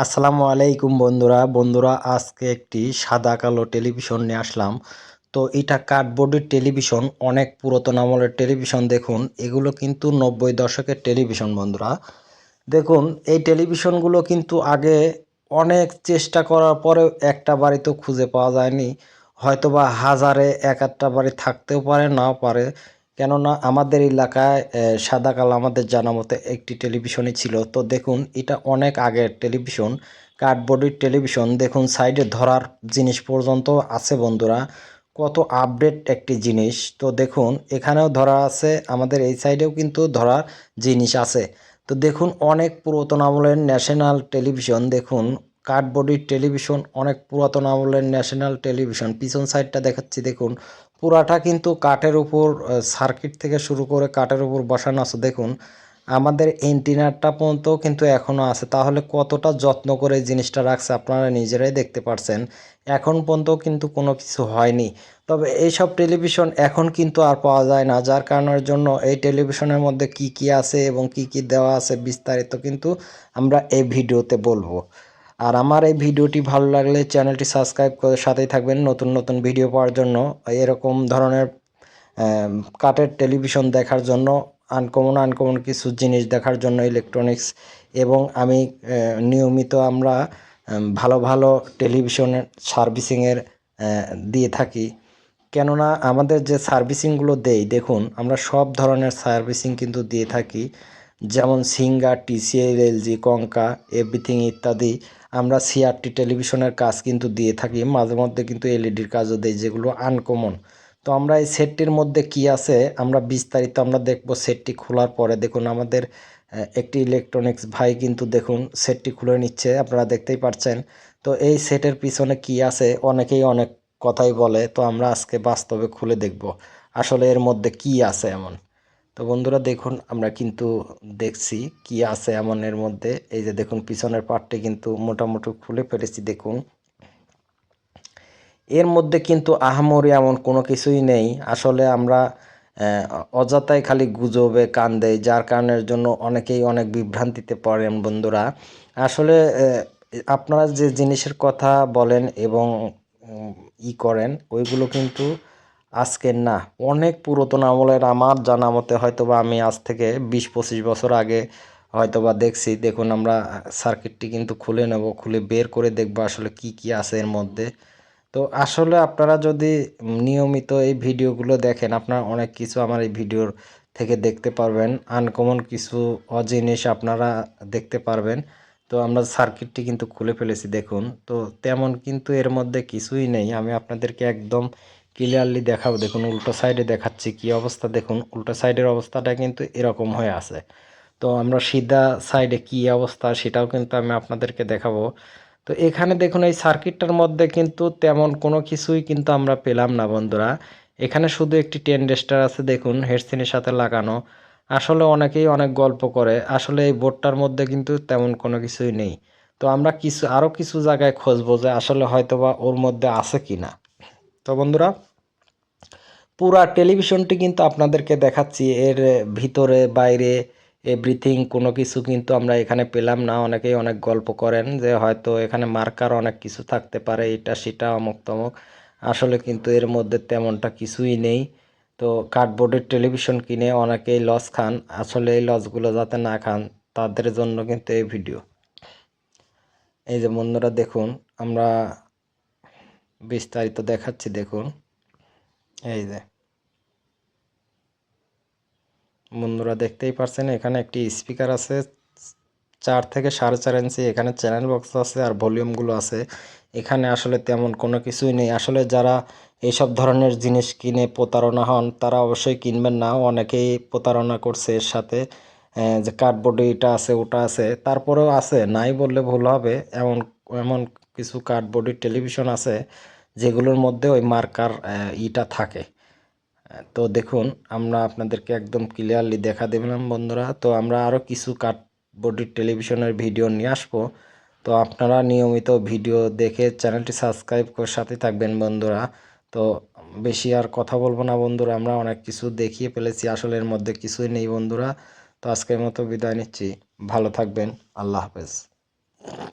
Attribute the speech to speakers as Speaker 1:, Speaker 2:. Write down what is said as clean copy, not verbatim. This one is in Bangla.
Speaker 1: আসসালামু আলাইকুম বন্ধুরা আজকে একটি সাদা কালো টেলিভিশন নিয়ে আসলাম। তো এটা কার্ডবোর্ডের টেলিভিশন, অনেক পুরাতন আমলের টেলিভিশন। দেখুন, এগুলো কিন্তু 90 দশকের টেলিভিশন বন্ধুরা। দেখুন, এই টেলিভিশনগুলো কিন্তু আগে অনেক চেষ্টা করার পরেও একটা বাড়িতেও খুঁজে পাওয়া যায়নি। হয়তোবা হাজারে এক আধটা বাড়ি থাকতেও পারে, নাও পারে। কেননা আমাদের এলাকায় সাদা কালো আমাদের জানা মতে একটি টেলিভিশনই ছিল। তো দেখুন, এটা অনেক আগের টেলিভিশন, কার্ডবোর্ডের টেলিভিশন। দেখুন, সাইডে ধরার জিনিস পর্যন্ত আছে বন্ধুরা। কত আপডেট একটি জিনিস। তো দেখুন, এখানেও ধরা আছে, আমাদের এই সাইডেও কিন্তু ধরার জিনিস আছে। তো দেখুন, অনেক পুরাতন আমলের ন্যাশনাল টেলিভিশন। দেখুন, কার্ডবোর্ডের টেলিভিশন, অনেক পুরাতন আমলের ন্যাশনাল টেলিভিশন। পিছন সাইডটা দেখাচ্ছি, দেখুন পুরাটা কিন্তু কাঠের উপর, সার্কিট থেকে শুরু করে কাঠের উপর বসানো আছে। দেখুন, আমাদের এন্টিনারটা পর্যন্ত কিন্তু এখনও আছে। তাহলে কতটা যত্ন করে এই জিনিসটা রাখছে আপনারা নিজেরাই দেখতে পারছেন। এখন পর্যন্ত কিন্তু কোনো কিছু হয়নি। তবে এইসব টেলিভিশন এখন কিন্তু আর পাওয়া যায় না, যার কারণের জন্য এই টেলিভিশনের মধ্যে কি কি আছে এবং কি কি দেওয়া আছে বিস্তারিত কিন্তু আমরা এই ভিডিওতে বলবো। আর আমার এই ভিডিওটি ভালো লাগলে চ্যানেলটি সাবস্ক্রাইব করে সাথেই থাকবেন নতুন নতুন ভিডিও পাওয়ার জন্য। এরকম ধরনের কাঠের টেলিভিশন দেখার জন্য, আনকমন আনকমন কিছু জিনিস দেখার জন্য, ইলেকট্রনিক্স। এবং আমি নিয়মিত আমরা ভালো ভালো টেলিভিশনের সার্ভিসিংয়ের দিয়ে থাকি। কেননা আমাদের যে সার্ভিসিংগুলো দেই, দেখুন আমরা সব ধরনের সার্ভিসিং কিন্তু দিয়ে থাকি। যেমন সিঙ্গার, টিসিএল, এলজি, কঙ্কা, এভরিথিং ইত্যাদি। আমরা সিআরটি টেলিভিশনের কাজ কিন্তু দিয়ে থাকি, মাঝে মধ্যে কিন্তু এলইডির কাজও দেই, যেগুলো আনকমন। তো আমরা এই সেটটির মধ্যে কি আছে আমরা বিস্তারিত আমরা দেখব সেটটি খোলার পরে। দেখুন, আমাদের একটি ইলেকট্রনিক্স ভাই কিন্তু দেখুন সেটটি খুলে নিচ্ছে, আপনারা দেখতেই পাচ্ছেন। তো এই সেটের পিছনে কি আছে অনেকেই অনেক কথাই বলে, তো আমরা আজকে বাস্তবে খুলে দেখব আসলে এর মধ্যে কি আছে এমন। তো বন্ধুরা দেখুন, আমরা কিন্তু দেখছি কি আছে এমন এর মধ্যে। এই যে দেখুন, পিছনের পার্টটি কিন্তু মোটামুটি খুলে ফেলেছি। দেখুন, এর মধ্যে কিন্তু আহামরি এমন কোনো কিছুই নেই। আসলে আমরা অযথাই খালি গুজবে কান দেই, যার কারণের জন্য অনেকেই অনেক বিভ্রান্তিতে পড়েন বন্ধুরা। আসলে আপনারা যে জিনিসের কথা বলেন এবং করেন, ওইগুলো কিন্তু আজকের না, অনেক পুরাতন আমলের। আমার জানা মতে হয়তোবা আমি আজ থেকে 20-25 বছর আগে হয়তোবা দেখছি। দেখুন, আমরা সার্কিটটি কিন্তু খুলে নেব, খুলে বের করে দেখব আসলে কি কি আছে এর মধ্যে। তো আসলে আপনারা যদি নিয়মিত এই ভিডিওগুলো দেখেন, আপনারা অনেক কিছু আমার এই ভিডিওর থেকে দেখতে পারবেন। আনকমন কিছু জিনিস আপনারা দেখতে পারবেন। তো আমরা সার্কিটটি কিন্তু খুলে ফেলেছি। দেখুন, তো তেমন কিন্তু এর মধ্যে কিছুই নেই। আমি আপনাদেরকে একদম ক্লিয়ারলি দেখাবো। দেখুন, উল্টো সাইডে দেখাচ্ছি কি অবস্থা। দেখুন, উল্টো সাইডের অবস্থাটা কিন্তু এরকম হয়ে আছে। তো আমরা সিধা সাইডে কি অবস্থা সেটাও কিন্তু আমি আপনাদেরকে দেখাবো। তো এখানে দেখুন, এই সার্কিটটার মধ্যে কিন্তু তেমন কোনো কিছুই কিন্তু আমরা পেলাম না বন্ধুরা। এখানে শুধু একটি টেনডেস্টার আছে, দেখুন হেডসিনের সাথে লাগানো। আসলে অনেকেই অনেক গল্প করে, আসলে এই বোর্ডটার মধ্যে কিন্তু তেমন কোনো কিছুই নেই। তো আমরা কিছু আরও কিছু জায়গায় খুঁজবো যে আসলে হয়তোবা ওর মধ্যে আছে কি না। তো বন্ধুরা, পুরা টেলিভিশনটি কিন্তু আপনাদেরকে দেখাচ্ছি, এর ভিতরে বাইরে এভরিথিং কোনো কিছু কিন্তু আমরা এখানে পেলাম না। অনেকেই অনেক গল্প করেন যে হয়তো এখানে মার্কার অনেক কিছু থাকতে পারে, এটা সেটা অমুক তমুক। আসলে কিন্তু এর মধ্যে তেমনটা কিছুই নেই। তো কার্ডবোর্ডের টেলিভিশন কিনে অনেকেই লস খান। আসলে এই লসগুলো যাতে না খান তাদের জন্য কিন্তু এই ভিডিও। এই যে বন্ধুরা দেখুন, আমরা বিস্তারিত দেখাচ্ছি। দেখুন, এই যে বন্ধুরা দেখতেই পারছেন, এখানে একটি স্পিকার আছে 4 থেকে 4.5 ইঞ্চি। এখানে চ্যানেল বক্স আছে আর ভলিউমগুলো আছে। এখানে আসলে তেমন কোনো কিছুই নেই। আসলে যারা এইসব ধরনের জিনিস কিনে প্রতারণা হন তারা অবশ্যই কিনবেন না। অনেকেই প্রতারণা করছে এর সাথে, যে কার্ডবোর্ডে এটা আছে ওটা আছে, তারপরেও আছে, নাই বললে ভুল হবে। এমন এমন কিছু কার্ডবোর্ডের টেলিভিশন আছে যেগুলোর মধ্যে ওই মার্কার ইটা থাকে। তো দেখুন, আমরা আপনাদেরকে একদম ক্লিয়ারলি দেখা দিলাম বন্ধুরা। তো আমরা আরও কিছু কাঠবোর্ডের টেলিভিশনের ভিডিও নিয়ে আসবো। তো আপনারা নিয়মিত ভিডিও দেখে চ্যানেলটি সাবস্ক্রাইব করে সাথে থাকবেন বন্ধুরা। তো বেশি আর কথা বলবো না বন্ধুরা, আমরা অনেক কিছু দেখিয়ে ফেলেছি, আসলে এর মধ্যে কিছুই নেই বন্ধুরা। তো আজকের মতো বিদায় নিচ্ছি, ভালো থাকবেন, আল্লাহ হাফেজ।